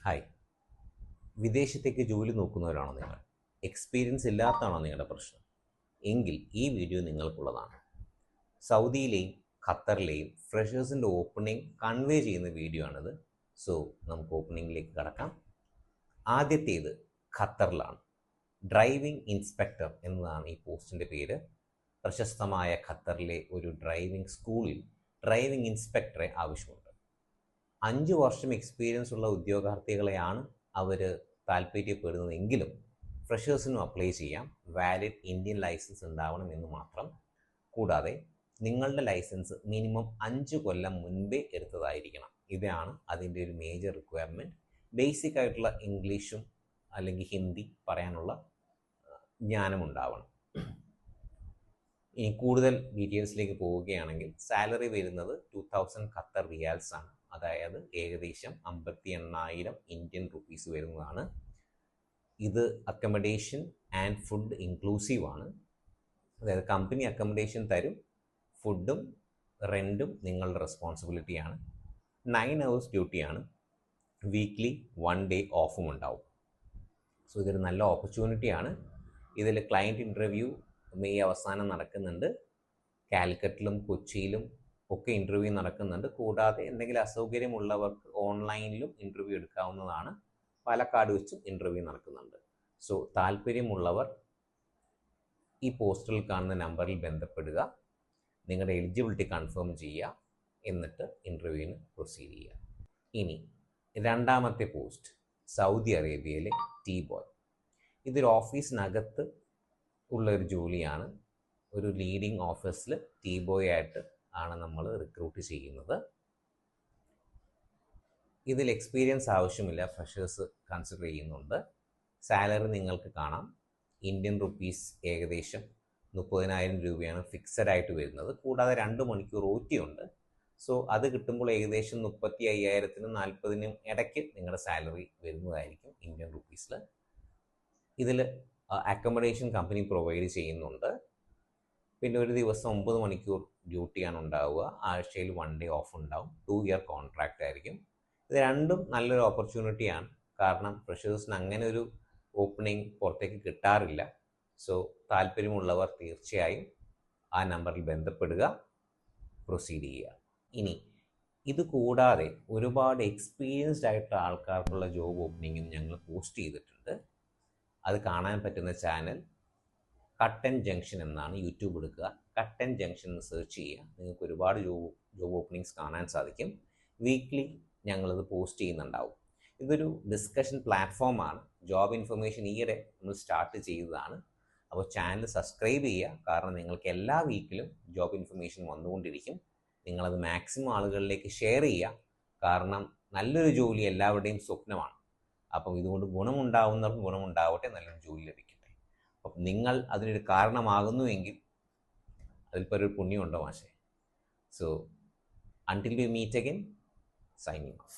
Hi, വിദേശത്തേക്ക് ജോലി നോക്കുന്നവരാണോ നിങ്ങൾ? എക്സ്പീരിയൻസ് ഇല്ലാത്തതാണോ നിങ്ങളുടെ പ്രശ്നം? എങ്കിൽ ഈ വീഡിയോ നിങ്ങൾക്കുള്ളതാണ്. സൗദിയിലെയും ഖത്തറിലെയും ഫ്രഷേഴ്സിൻ്റെ ഓപ്പണിംഗ് കൺവേ ചെയ്യുന്ന വീഡിയോ ആണിത്. സോ നമുക്ക് ഓപ്പണിംഗിലേക്ക് കടക്കാം. ആദ്യത്തേത് ഖത്തറിലാണ്. ഡ്രൈവിംഗ് ഇൻസ്പെക്ടർ എന്നതാണ് ഈ പോസ്റ്റിൻ്റെ പേര്. പ്രശസ്തമായ ഖത്തറിലെ ഒരു ഡ്രൈവിംഗ് സ്കൂളിൽ ഡ്രൈവിംഗ് ഇൻസ്പെക്ടറെ ആവശ്യമുണ്ട്. 5 വർഷം എക്സ്പീരിയൻസ് ഉള്ള ഉദ്യോഗാർത്ഥികളെയാണ് അവർ താല്പര്യപ്പെടുന്നതെങ്കിലും ഫ്രഷേഴ്സിനും അപ്ലൈ ചെയ്യാം. വാലിഡ് ഇന്ത്യൻ ലൈസൻസ് ഉണ്ടാവണം എന്ന് മാത്രം. കൂടാതെ നിങ്ങളുടെ ലൈസൻസ് മിനിമം 5 കൊല്ലം മുൻപേ എടുത്തതായിരിക്കണം. ഇതാണ് അതിൻ്റെ ഒരു മേജർ റിക്വയർമെൻറ്റ്. ബേസിക് ആയിട്ടുള്ള ഇംഗ്ലീഷും അല്ലെങ്കിൽ ഹിന്ദി പറയാനുള്ള ജ്ഞാനമുണ്ടാവണം. ഇനി കൂടുതൽ ഡീറ്റെയിൽസിലേക്ക് പോവുകയാണെങ്കിൽ സാലറി വരുന്നത് 2000 ഖത്തർ റിയാൽസ് ആണ്. അതായത് ഏകദേശം 58,000 ഇന്ത്യൻ റുപ്പീസ് വരുന്നതാണ്. ഇത് അക്കമഡേഷൻ ആൻഡ് ഫുഡ് ഇൻക്ലൂസീവ് ആണ്. അതായത് കമ്പനി അക്കമഡേഷൻ തരും, ഫുഡും റെൻറ്റും നിങ്ങളുടെ റെസ്പോൺസിബിലിറ്റിയാണ്. 9 hours ഡ്യൂട്ടിയാണ്. വീക്ക്ലി 1 day ഓഫും ഉണ്ടാവും. സോ ഇതൊരു നല്ല ഓപ്പർച്യൂണിറ്റിയാണ്. ഇതിൽ ക്ലയൻറ്റ് ഇൻ്റർവ്യൂ മെയ് അവസാനം നടക്കുന്നുണ്ട്. കാലിക്കറ്റിലും കൊച്ചിയിലും ഒക്കെ ഇൻ്റർവ്യൂ നടക്കുന്നുണ്ട്. കൂടാതെ എന്തെങ്കിലും അസൗകര്യമുള്ളവർക്ക് ഓൺലൈനിലും ഇൻ്റർവ്യൂ എടുക്കാവുന്നതാണ്. പാലക്കാട് വെച്ചും ഇൻ്റർവ്യൂ നടക്കുന്നുണ്ട്. സോ താല്പര്യമുള്ളവർ ഈ പോസ്റ്റിൽ കാണുന്ന നമ്പറിൽ ബന്ധപ്പെടുക, നിങ്ങളുടെ എലിജിബിലിറ്റി കൺഫേം ചെയ്യുക, എന്നിട്ട് ഇൻ്റർവ്യൂവിന് പ്രൊസീഡ് ചെയ്യുക. ഇനി രണ്ടാമത്തെ പോസ്റ്റ് സൗദി അറേബ്യയിലെ ടീ ബോയ്. ഇതൊരു ഓഫീസിനകത്ത് ഉള്ളൊരു ജോലിയാണ്. ഒരു ലീഡിങ് ഓഫീസിൽ ടീ ബോയ് ആയിട്ട് ആണ് നമ്മൾ റിക്രൂട്ട് ചെയ്യുന്നത്. ഇതിൽ എക്സ്പീരിയൻസ് ആവശ്യമില്ല, ഫ്രഷേഴ്സ് കൺസിഡർ ചെയ്യുന്നുണ്ട്. സാലറി നിങ്ങൾക്ക് കാണാം. ഇന്ത്യൻ റുപ്പീസ് ഏകദേശം 30,000 രൂപയാണ് ഫിക്സഡ് ആയിട്ട് വരുന്നത്. കൂടാതെ 2 മണിക്കൂർ OT ഉണ്ട്. സോ അത് കിട്ടുമ്പോൾ ഏകദേശം 35,000-നും 40,000-നും ഇടയ്ക്ക് നിങ്ങളുടെ സാലറി വരുന്നതായിരിക്കും ഇന്ത്യൻ റുപ്പീസിൽ. ഇതിൽ അക്കോമഡേഷൻ കമ്പനി പ്രൊവൈഡ് ചെയ്യുന്നുണ്ട്. പിന്നെ ഒരു ദിവസം 9 മണിക്കൂർ ഡ്യൂട്ടിയാണ് ഉണ്ടാവുക. ആഴ്ചയിൽ 1 day ഓഫ് ഉണ്ടാവും. 2 year കോൺട്രാക്റ്റ് ആയിരിക്കും. ഇത് രണ്ടും നല്ലൊരു ഓപ്പർച്യൂണിറ്റിയാണ്. കാരണം ഫ്രഷേഴ്സിന് അങ്ങനെ ഒരു ഓപ്പണിംഗ് പുറത്തേക്ക് കിട്ടാറില്ല. സോ താല്പര്യമുള്ളവർ തീർച്ചയായും ആ നമ്പറിൽ ബന്ധപ്പെടുക, പ്രൊസീഡ് ചെയ്യുക. ഇനി ഇത് കൂടാതെ ഒരുപാട് എക്സ്പീരിയൻസ്ഡ് ആയിട്ടുള്ള ആൾക്കാർക്കുള്ള ജോബ് ഓപ്പണിങ്ങും ഞങ്ങൾ പോസ്റ്റ് ചെയ്തിട്ടുണ്ട്. അത് കാണാൻ പറ്റുന്ന ചാനൽ കട്ടൻ ജംഗ്ഷൻ എന്നാണ്. യൂട്യൂബ് എടുക്കുക, കട്ടൻ ജംഗ്ഷൻ എന്ന് സെർച്ച് ചെയ്യുക. നിങ്ങൾക്ക് ഒരുപാട് ജോബ് ഓപ്പണിങ്സ് കാണാൻ സാധിക്കും. വീക്ക്ലി ഞങ്ങളത് പോസ്റ്റ് ചെയ്യുന്നുണ്ടാവും. ഇതൊരു ഡിസ്കഷൻ പ്ലാറ്റ്ഫോമാണ്. ജോബ് ഇൻഫർമേഷൻ ഈയിടെ നമ്മൾ സ്റ്റാർട്ട് ചെയ്തതാണ്. അപ്പോൾ ചാനൽ സബ്സ്ക്രൈബ് ചെയ്യുക. കാരണം നിങ്ങൾക്ക് എല്ലാ വീക്കിലും ജോബ് ഇൻഫർമേഷൻ വന്നുകൊണ്ടിരിക്കും. നിങ്ങളത് മാക്സിമം ആളുകളിലേക്ക് ഷെയർ ചെയ്യുക. കാരണം നല്ലൊരു ജോലി എല്ലാവരുടെയും സ്വപ്നമാണ്. അപ്പം ഇതുകൊണ്ട് ഗുണമുണ്ടാവുന്നവർക്ക് ഗുണമുണ്ടാവട്ടെ, നല്ലൊരു ജോലി ലഭിക്കട്ടെ. അപ്പം നിങ്ങൾ അതിനൊരു കാരണമാകുന്നുവെങ്കിൽ അതിൽപ്പോൾ ഒരു പുണ്യമുണ്ടോ മാഷേ? So until we meet again, signing off.